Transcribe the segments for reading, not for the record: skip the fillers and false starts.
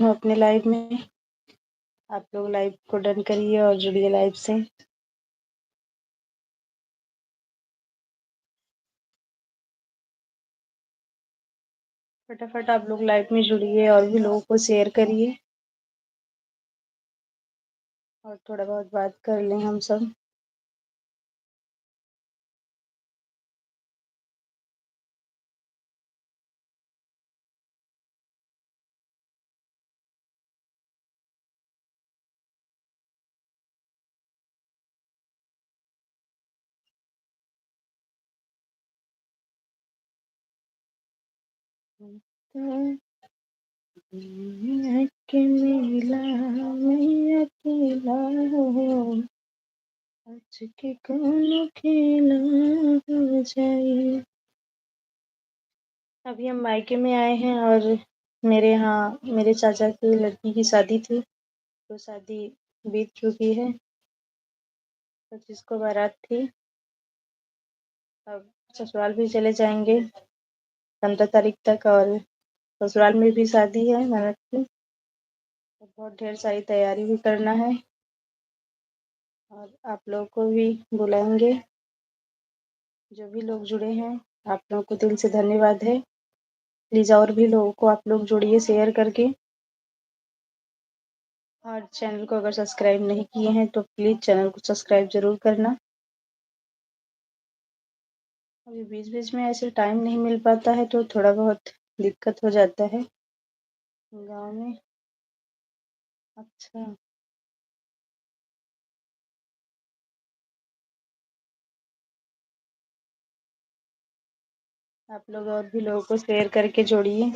हूँ अपने लाइव में। आप लोग लाइव को डन करिए और जुड़िए लाइव से। फटाफट आप लोग लाइव में जुड़िए और भी लोगों को शेयर करिए और थोड़ा बहुत बात कर लें हम सब। अकेला मैं अकेला हो, आज के कौन खेला हो जाए। अभी हम मायके में आए हैं और मेरे यहाँ मेरे चाचा की लड़की की शादी थी, तो शादी बीत चुकी है। 25 को बारात थी। अब ससुराल भी चले जाएंगे 15 तारीख तक, और ससुराल में भी शादी है ननद की। तो बहुत ढेर सारी तैयारी भी करना है और आप लोगों को भी बुलाएंगे। जो भी लोग जुड़े हैं आप लोगों को दिल से धन्यवाद है। प्लीज़ और भी लोगों को आप लोग जोड़िए शेयर करके, और चैनल को अगर सब्सक्राइब नहीं किए हैं तो प्लीज़ चैनल को सब्सक्राइब ज़रूर करना। अभी बीच बीच में ऐसे टाइम नहीं मिल पाता है तो थोड़ा बहुत दिक्कत हो जाता है गांव में। अच्छा, आप लोग और भी लोगों को शेयर करके जोड़िए।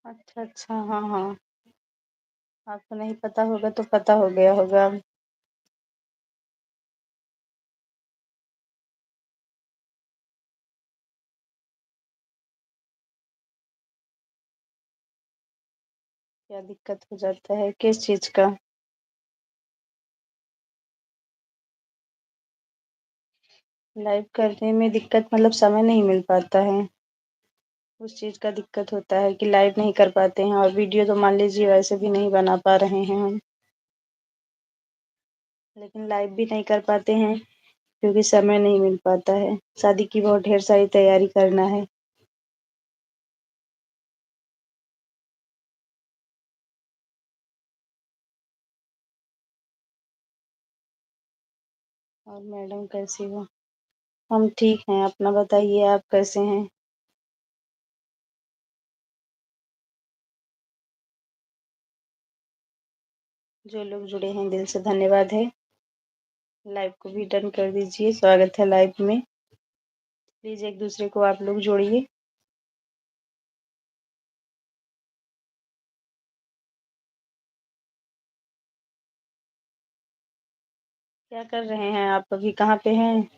अच्छा अच्छा, हाँ हाँ, आपको नहीं पता होगा तो पता हो गया होगा। क्या दिक्कत हो जाता है, किस चीज़ का? लाइव करने में दिक्कत मतलब समय नहीं मिल पाता है, उस चीज़ का दिक्कत होता है कि लाइव नहीं कर पाते हैं। और वीडियो तो मान लीजिए वैसे भी नहीं बना पा रहे हैं हम, लेकिन लाइव भी नहीं कर पाते हैं क्योंकि समय नहीं मिल पाता है। शादी की बहुत ढेर सारी तैयारी करना है। और मैडम कैसी हो? हम ठीक हैं, अपना बताइए आप कैसे हैं? जो लोग जुड़े हैं दिल से धन्यवाद है। लाइव को भी डन कर दीजिए, स्वागत है लाइव में। प्लीज़ एक दूसरे को आप लोग जोड़िए। क्या कर रहे हैं आप, अभी कहाँ पे हैं?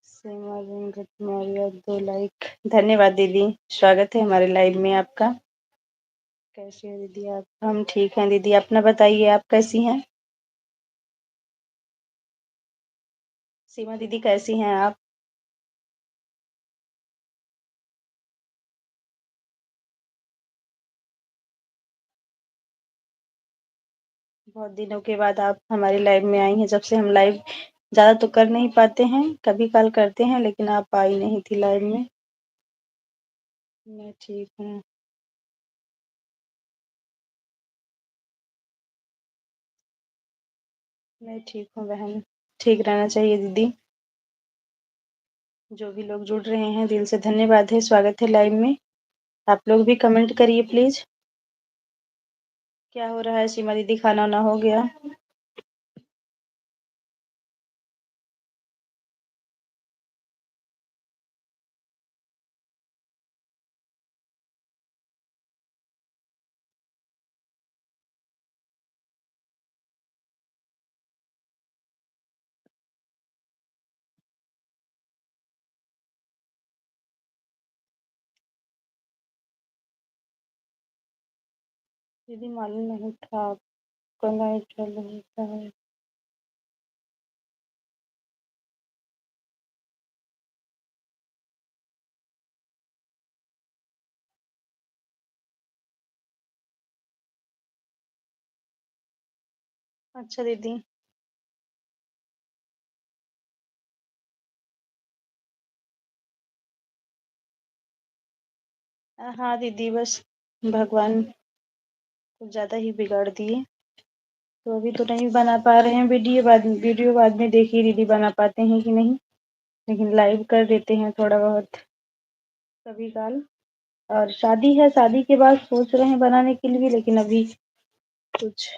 सीमा वेंकट मौर्य 2 लाइक, धन्यवाद दीदी, स्वागत है हमारे लाइव में आपका। कैसी हैं दीदी आप? हम ठीक हैं दीदी, अपना बताइए आप कैसी हैं? सीमा दीदी कैसी हैं आप? बहुत दिनों के बाद आप हमारे लाइव में आई हैं। जब से हम लाइव ज़्यादा तो कर नहीं पाते हैं, कभी कॉल करते हैं, लेकिन आप आई नहीं थी लाइव में। मैं ठीक हूँ। मैं ठीक हूँ बहन, ठीक रहना चाहिए दीदी। जो भी लोग जुड़ रहे हैं दिल से धन्यवाद है, स्वागत है लाइव में। आप लोग भी कमेंट करिए प्लीज़। क्या हो रहा है सीमा दीदी, खाना वाना हो गया? दीदी मालूम नहीं था। आपका लाइट चालू होता है। अच्छा दीदी। हाँ दीदी, बस भगवान कुछ ज़्यादा ही बिगाड़ दिए, तो अभी तो नहीं बना पा रहे हैं वीडियो बाद में देखिए दीदी बना पाते हैं कि नहीं, लेकिन लाइव कर देते हैं थोड़ा बहुत कभी काल। और शादी है, शादी के बाद सोच रहे हैं बनाने के लिए, लेकिन अभी कुछ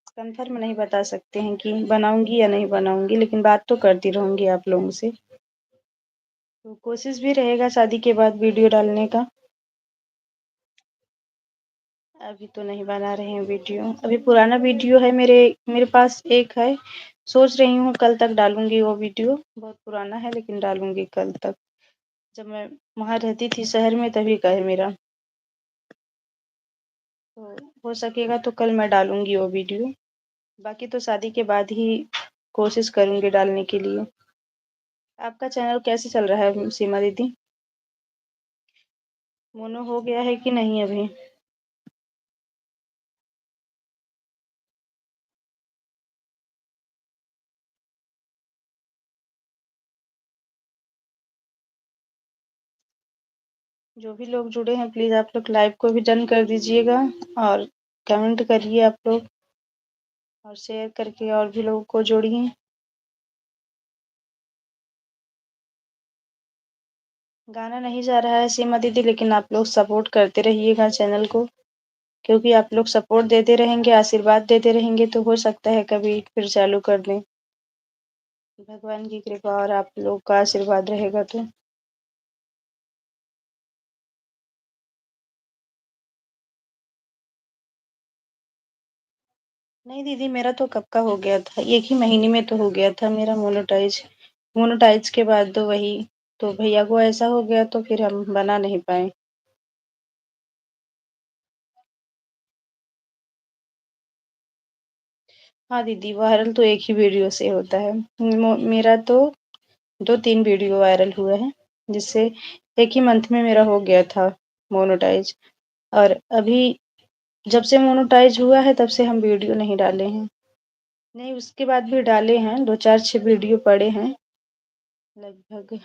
कंफर्म नहीं बता सकते हैं कि बनाऊंगी या नहीं बनाऊंगी, लेकिन बात तो करती रहूंगी आप लोगों से। तो कोशिश भी रहेगा शादी के बाद वीडियो डालने का। अभी तो नहीं बना रहे हैं वीडियो, अभी पुराना वीडियो है मेरे मेरे पास एक है। सोच रही हूँ कल तक डालूंगी वो वीडियो, बहुत पुराना है लेकिन डालूंगी कल तक। जब मैं वहाँ रहती थी शहर में तभी का है मेरा, तो हो सकेगा तो कल मैं डालूंगी वो वीडियो। बाकी तो शादी के बाद ही कोशिश करूंगी डालने के लिए। आपका चैनल कैसे चल रहा है सीमा दीदी? मोनो हो गया है कि नहीं अभी? जो भी लोग जुड़े हैं प्लीज आप लोग लाइव को भी डन कर दीजिएगा, और कमेंट करिए आप लोग, और शेयर करके और भी लोगों को जोड़िए। गाना नहीं जा रहा है सीमा दीदी, लेकिन आप लोग सपोर्ट करते रहिएगा चैनल को, क्योंकि आप लोग सपोर्ट देते रहेंगे, आशीर्वाद देते रहेंगे, तो हो सकता है कभी फिर चालू कर दें। भगवान की कृपा और आप लोग का आशीर्वाद रहेगा तो। नहीं दीदी, मेरा तो कब का हो गया था, एक ही महीने में तो हो गया था मेरा मोनेटाइज। मोनेटाइज के बाद तो वही, तो भैया को ऐसा हो गया तो फिर हम बना नहीं पाए। हाँ दीदी, वायरल तो एक ही वीडियो से होता है। मेरा तो 2-3 वीडियो वायरल हुए हैं, जिससे एक ही मंथ में मेरा हो गया था मोनेटाइज। और अभी जब से मोनेटाइज हुआ है तब से हम वीडियो नहीं डाले हैं। नहीं, उसके बाद भी डाले हैं, 2-4 वीडियो पड़े हैं। लगभग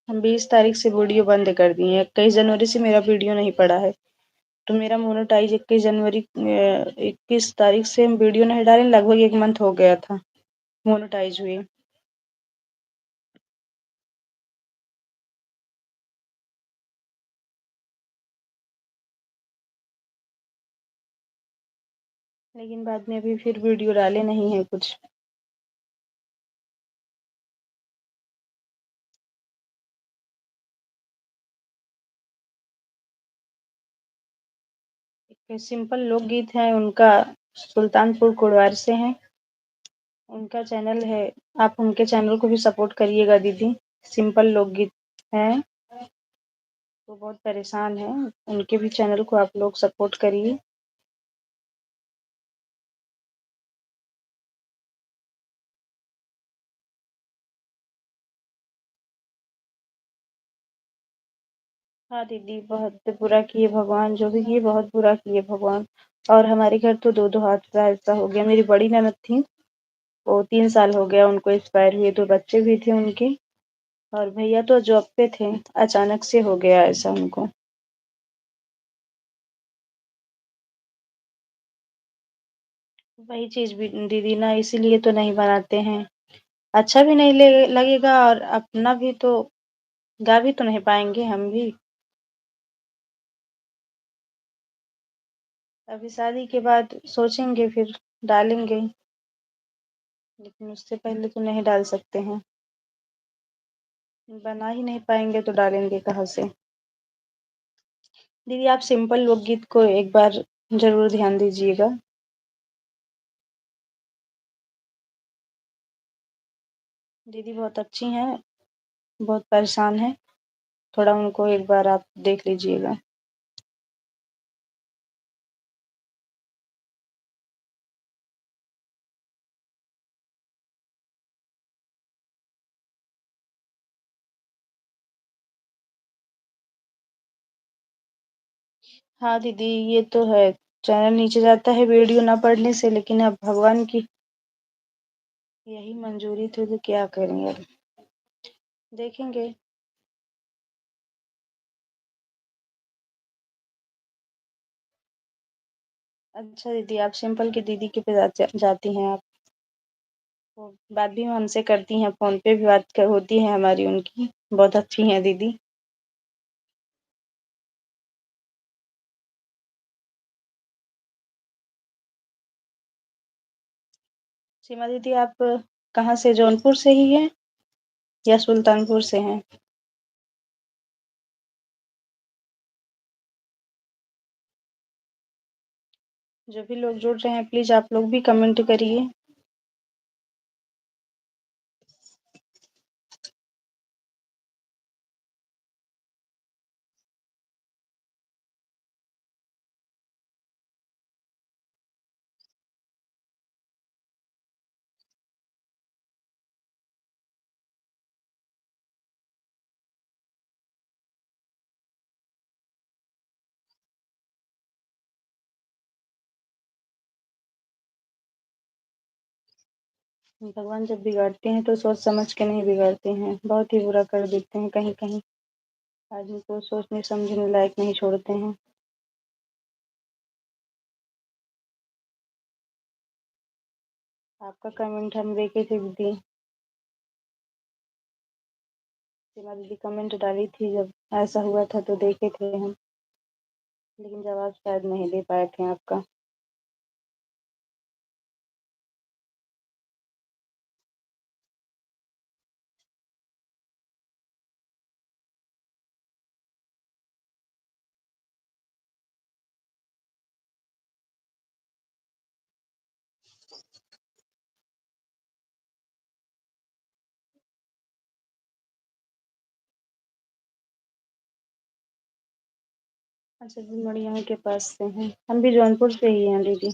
हम 20 तारीख से वीडियो बंद कर दिए हैं, 21 जनवरी से मेरा वीडियो नहीं पड़ा है। तो मेरा मोनेटाइज 21 जनवरी 21 तारीख से हम वीडियो नहीं डाले, लगभग एक मंथ हो गया था मोनेटाइज हुए। लेकिन बाद में अभी फिर वीडियो डाले नहीं है कुछ। एक सिंपल लोकगीत है उनका, सुल्तानपुर कुड़वार से हैं, उनका चैनल है। आप उनके चैनल को भी सपोर्ट करिएगा दीदी, सिंपल लोकगीत है। वो बहुत परेशान है, उनके भी चैनल को आप लोग सपोर्ट करिए। हाँ दीदी, बहुत बुरा किए भगवान, जो भी किए बहुत बुरा किए भगवान। और हमारे घर तो दो दो हाथ का ऐसा हो गया। मेरी बड़ी ननद थी, वो 3 साल हो गया उनको एक्सपायर हुए, तो बच्चे भी थे उनके। और भैया तो जॉब पे थे, अचानक से हो गया ऐसा उनको। वही चीज भी दीदी ना, इसीलिए तो नहीं बनाते हैं। अच्छा भी नहीं लगेगा, और अपना भी तो गा भी तो नहीं पाएंगे हम भी। अभी शादी के बाद सोचेंगे फिर डालेंगे, लेकिन उससे पहले तो नहीं डाल सकते हैं। बना ही नहीं पाएंगे तो डालेंगे कहाँ से? दीदी, आप सिंपल लोकगीत को एक बार जरूर ध्यान दीजिएगा। दीदी बहुत अच्छी हैं, बहुत परेशान है, थोड़ा उनको एक बार आप देख लीजिएगा। हाँ दीदी, ये तो है। चैनल नीचे जाता है वीडियो ना पढ़ने से, लेकिन अब भगवान की यही मंजूरी थी तो क्या करेंगे अब। देखेंगे। अच्छा दीदी, आप सिंपल की दीदी के पे जाती हैं आप। वो बात भी हमसे करती हैं, फ़ोन पे भी होती है हमारी उनकी। बहुत अच्छी हैं दीदी। सीमा दीदी, आप कहाँ से, जौनपुर से ही हैं या सुल्तानपुर से हैं? जो भी लोग जुड़ रहे हैं प्लीज़ आप लोग भी कमेंट करिए। भगवान जब बिगाड़ते हैं तो सोच समझ के नहीं बिगाड़ते हैं, बहुत ही बुरा कर देते हैं कहीं-कहीं। आदमी को सोचने समझने लायक नहीं छोड़ते हैं। आपका कमेंट हम देखे थे दीदी। सीमा दीदी कमेंट डाली थी जब ऐसा हुआ था तो देखे थे हम, लेकिन जवाब शायद नहीं दे पाए थे आपका। अच्छा जी, मड़िया के पास से हैं। हम भी जौनपुर से ही हैं दीदी।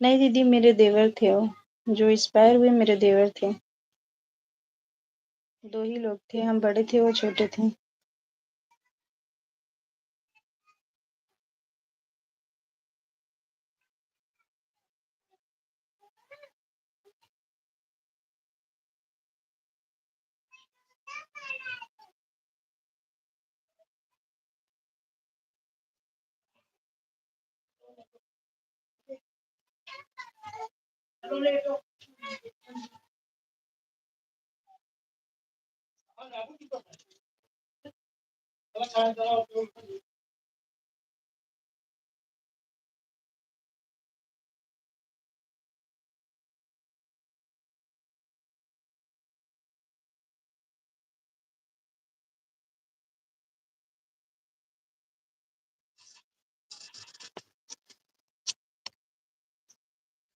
नहीं दीदी, मेरे देवर थे वो, जो एक्सपायर हुए मेरे देवर थे। 2 ही लोग थे, हम बड़े थे वो छोटे थे।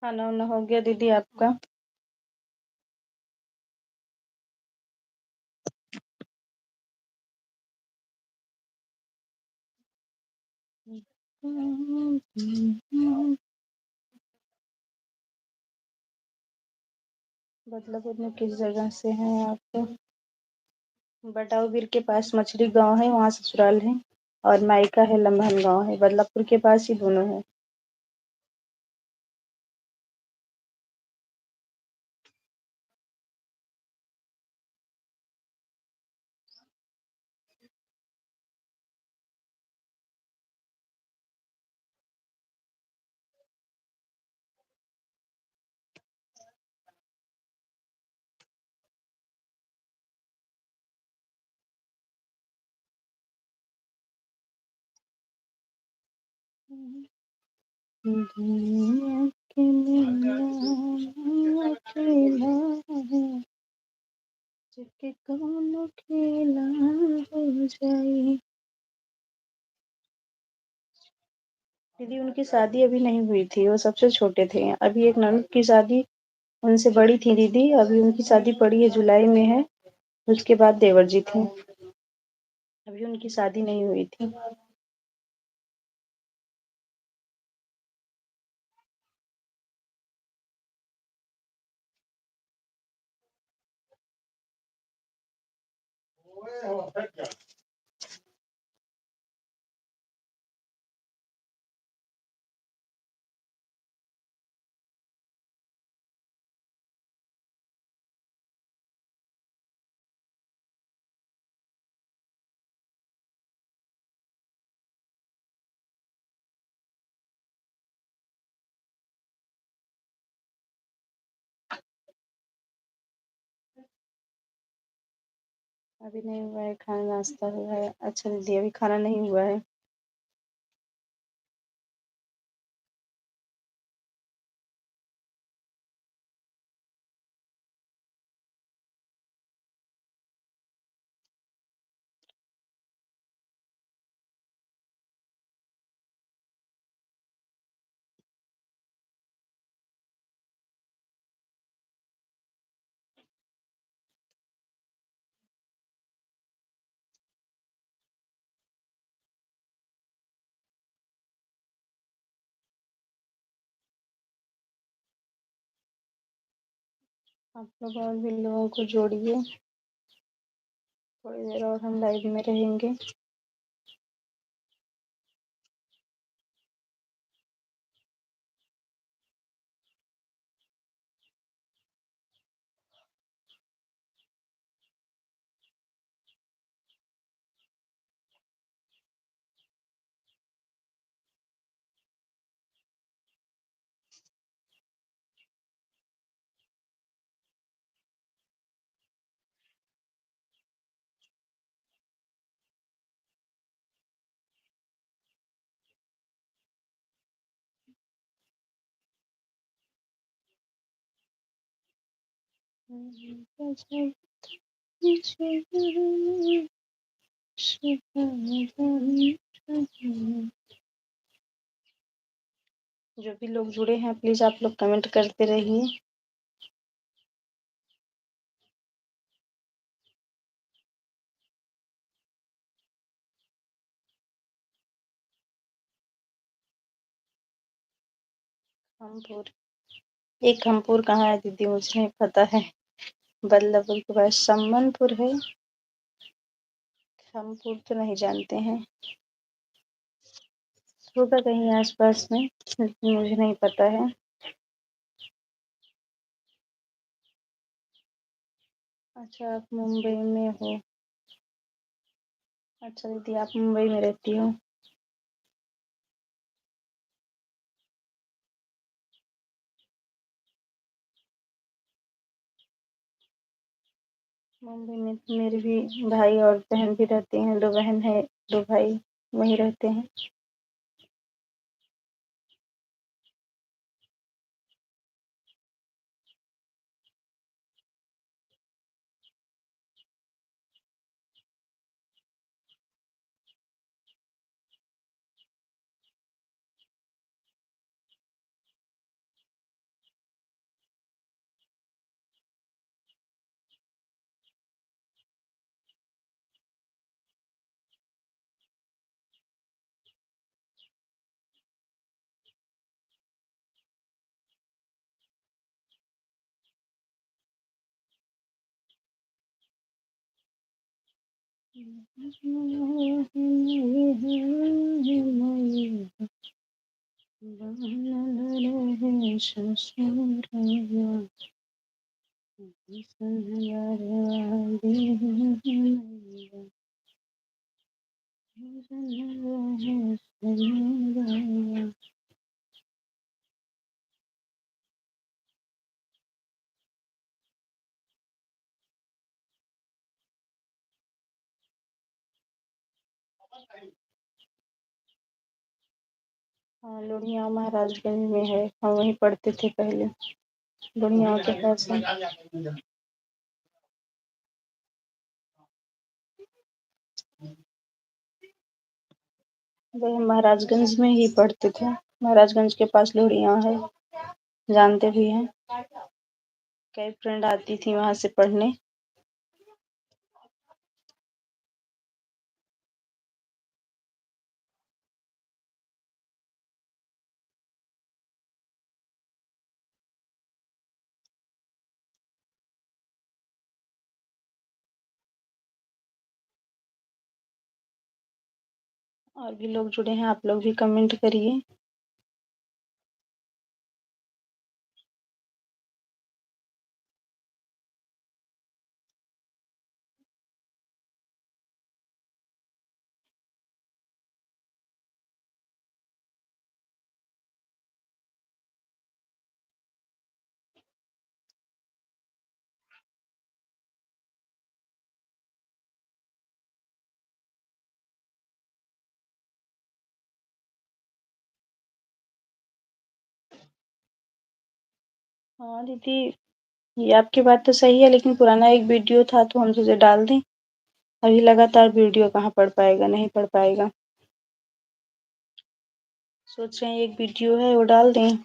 खाना-वाना हो गया दीदी आपका? बदलापुर में किस जगह से हैं आप? बटाऊबीर के पास मछली गाँव है, वहाँ ससुराल है। और मायका है लम्भन गाँव है, बदलापुर के पास ही दोनों है। दुनिया के मेरा अकेला है, जबकि कौन अकेला हो जाए। दीदी उनकी शादी अभी नहीं हुई थी, वो सबसे छोटे थे। अभी एक ननद की शादी उनसे बड़ी थी दीदी, अभी उनकी शादी पड़ी है, जुलाई में है। उसके बाद देवर जी थे, अभी उनकी शादी नहीं हुई थी। अभी नहीं हुआ है खाना, नाश्ता हुआ है। अच्छा दीदी अभी खाना नहीं हुआ है। आप लोग और भी लोगों को जोड़िए, थोड़ी देर और हम लाइव में रहेंगे। जो भी लोग जुड़े हैं प्लीज आप लोग कमेंट करते रहिए। खमपुर, एक खमपुर कहाँ है दीदी, मुझे नहीं पता है। बल्लभपुर के पास सम्मनपुर है, खमपुर तो नहीं जानते हैं। होगा कहीं आसपास में, लेकिन मुझे नहीं पता है। अच्छा आप मुंबई में हो। अच्छा दीदी आप मुंबई में रहती हो। मुंबई में तो मेरे भी भाई और बहन भी रहते हैं, 2 बहन है, 2 भाई वहीं रहते हैं। हाँ, लोहिया महाराजगंज में है, हम वहीं पढ़ते थे पहले, लोहिया के पास है। वही महाराजगंज में ही पढ़ते थे, महाराजगंज के पास लोहिया है, जानते भी हैं। कई फ्रेंड आती थी वहां से पढ़ने। और भी लोग जुड़े हैं, आप लोग भी कमेंट करिए। हाँ दीदी, ये आपकी बात तो सही है, लेकिन पुराना एक वीडियो था तो हम सोचे डाल दें। अभी लगातार वीडियो कहाँ पढ़ पाएगा, नहीं पढ़ पाएगा। सोच रहे हैं एक वीडियो है वो डाल दें,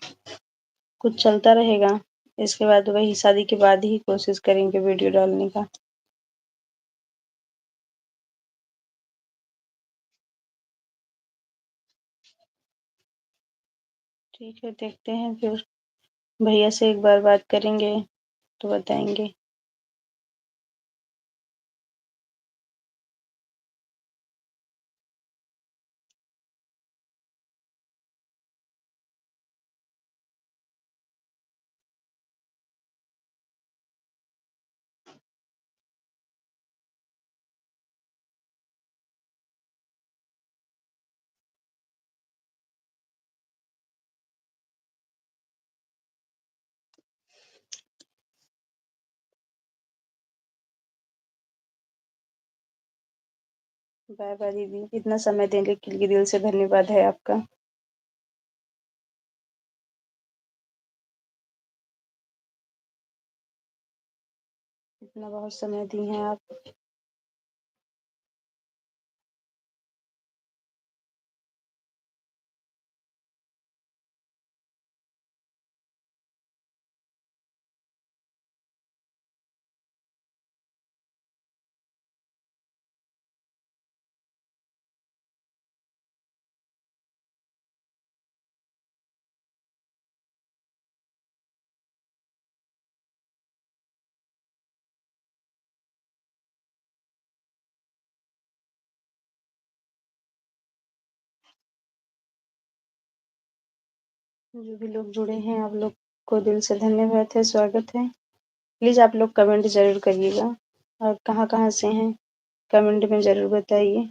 कुछ चलता रहेगा। इसके बाद वही शादी के बाद ही कोशिश करेंगे वीडियो डालने का। ठीक है, देखते हैं फिर, भैया से एक बार बात करेंगे तो बताएंगे। बाय बाय दीदी, इतना समय देने के लिए दिल से धन्यवाद है आपका। इतना बहुत समय दी हैं आप। जो भी लोग जुड़े हैं, आप लोग को दिल से धन्यवाद है, स्वागत है। प्लीज आप लोग कमेंट जरूर करिएगा, और कहाँ कहाँ से हैं कमेंट में जरूर बताइए।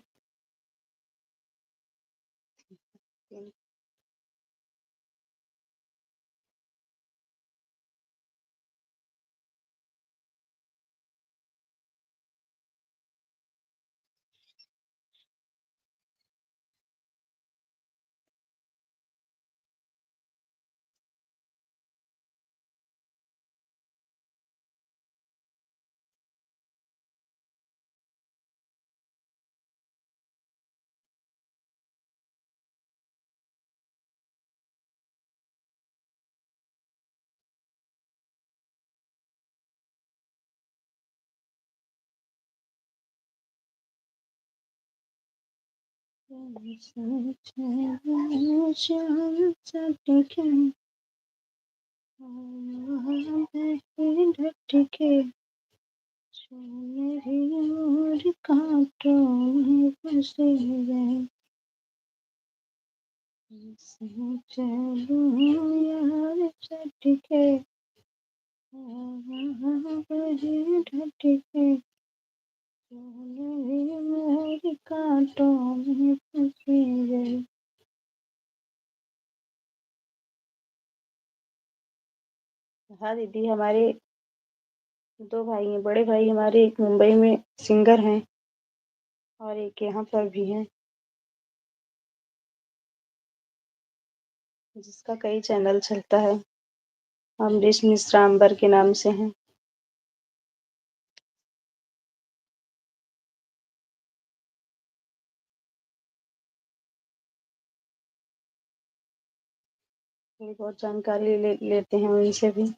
हाँ दीदी, हमारे दो भाई हैं, बड़े भाई हमारे एक मुंबई में सिंगर हैं और एक यहाँ पर भी हैं। जिसका कई चैनल चलता है। अमरीश मिश्रा अंबर के नाम से हैं। थोड़ी बहुत जानकारी लेते हैं उनसे भी।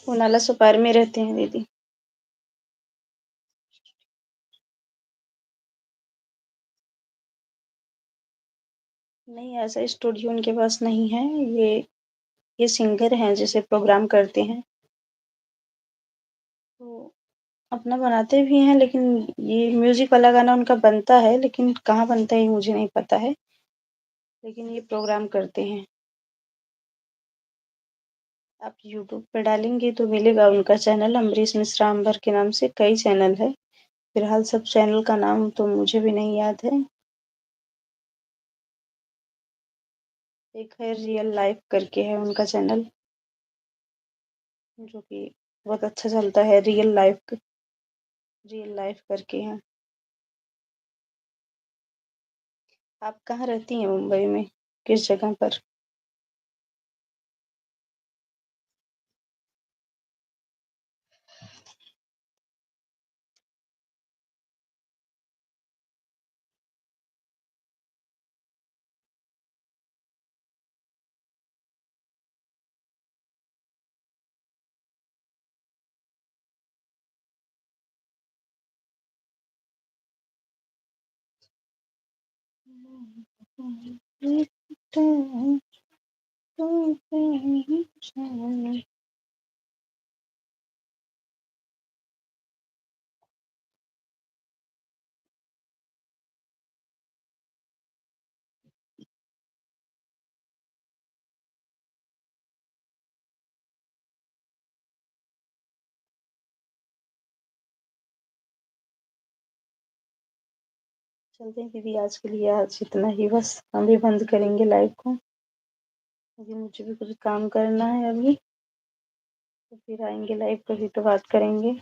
वो नाला सुपार में रहते हैं दीदी। नहीं, ऐसा स्टूडियो उनके पास नहीं है। ये सिंगर हैं जैसे प्रोग्राम करते हैं। तो अपना बनाते भी हैं, लेकिन ये म्यूजिक वाला गाना उनका बनता है, लेकिन कहाँ बनता है ये मुझे नहीं पता है। लेकिन ये प्रोग्राम करते हैं। आप यूट्यूब पे डालेंगे तो मिलेगा उनका चैनल, अमरीश मिश्रा अंबर के नाम से कई चैनल है। फिलहाल सब चैनल का नाम तो मुझे भी नहीं याद है। एक है रियल लाइफ करके है उनका चैनल, जो कि बहुत अच्छा चलता है। रियल लाइफ करके है। आप कहाँ रहती हैं मुंबई में, किस जगह पर? चलते हैं दीदी, आज के लिए आज इतना ही बस। हम भी बंद करेंगे लाइव को, क्योंकि मुझे भी कुछ काम करना है अभी। तो फिर आएंगे लाइव, कभी तो बात करेंगे।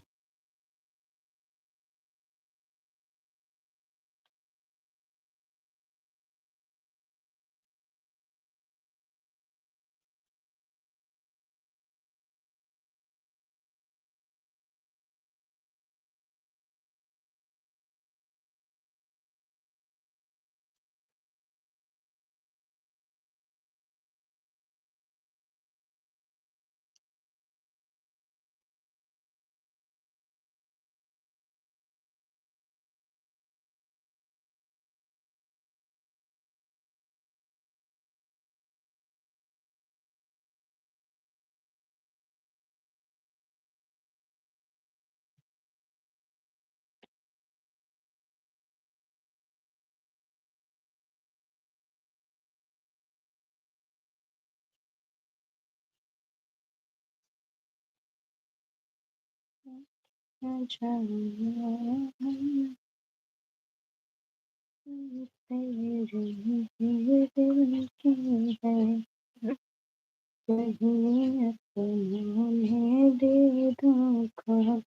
कहीं अपनों दे धोखा,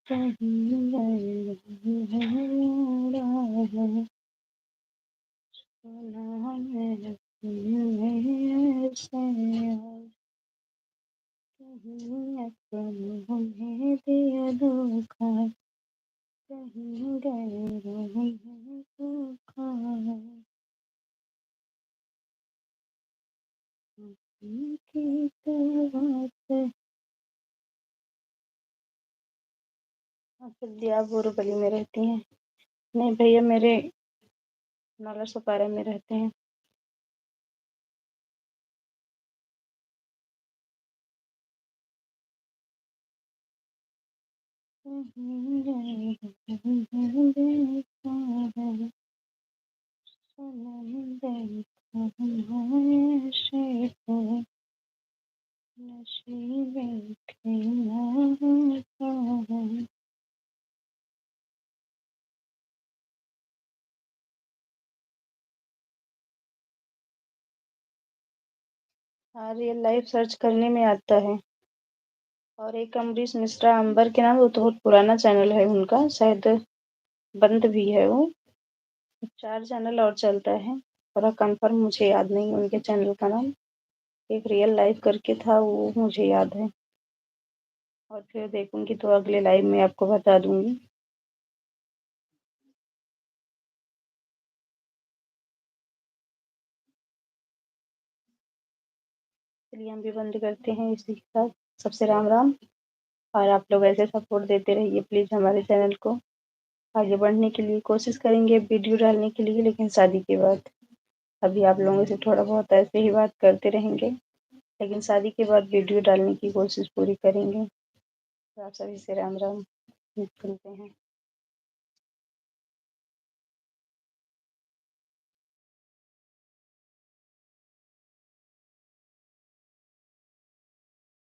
कहीं गए है, सुना मैं अपने ऐसे यार, कहीं अपनों ने दिया धोखा, कहीं गए है धोखा। की तो बात आप बोरीवली में रहती हैं? नहीं भैया, मेरे नाला सुपारा में रहते हैं। हाँ, रियल लाइफ सर्च करने में आता है। और एक अमरीश मिश्रा अंबर के नाम, वो तो बहुत पुराना चैनल है उनका, शायद बंद भी है वो। 4 चैनल और चलता है, पूरा कंफर्म मुझे याद नहीं उनके चैनल का नाम। एक रियल लाइफ करके था, वो मुझे याद है। और फिर देखूंगी तो अगले लाइव में आपको बता दूंगी। चलिए हम भी बंद करते हैं इसी के साथ। सबसे राम राम। और आप लोग ऐसे सपोर्ट देते रहिए प्लीज़ हमारे चैनल को। आगे बढ़ने के लिए कोशिश करेंगे वीडियो डालने के लिए, लेकिन शादी के बाद। अभी आप लोगों से थोड़ा बहुत ऐसे ही बात करते रहेंगे, लेकिन शादी के बाद वीडियो डालने की कोशिश पूरी करेंगे। तो आप सभी से राम राम, मिलते हैं।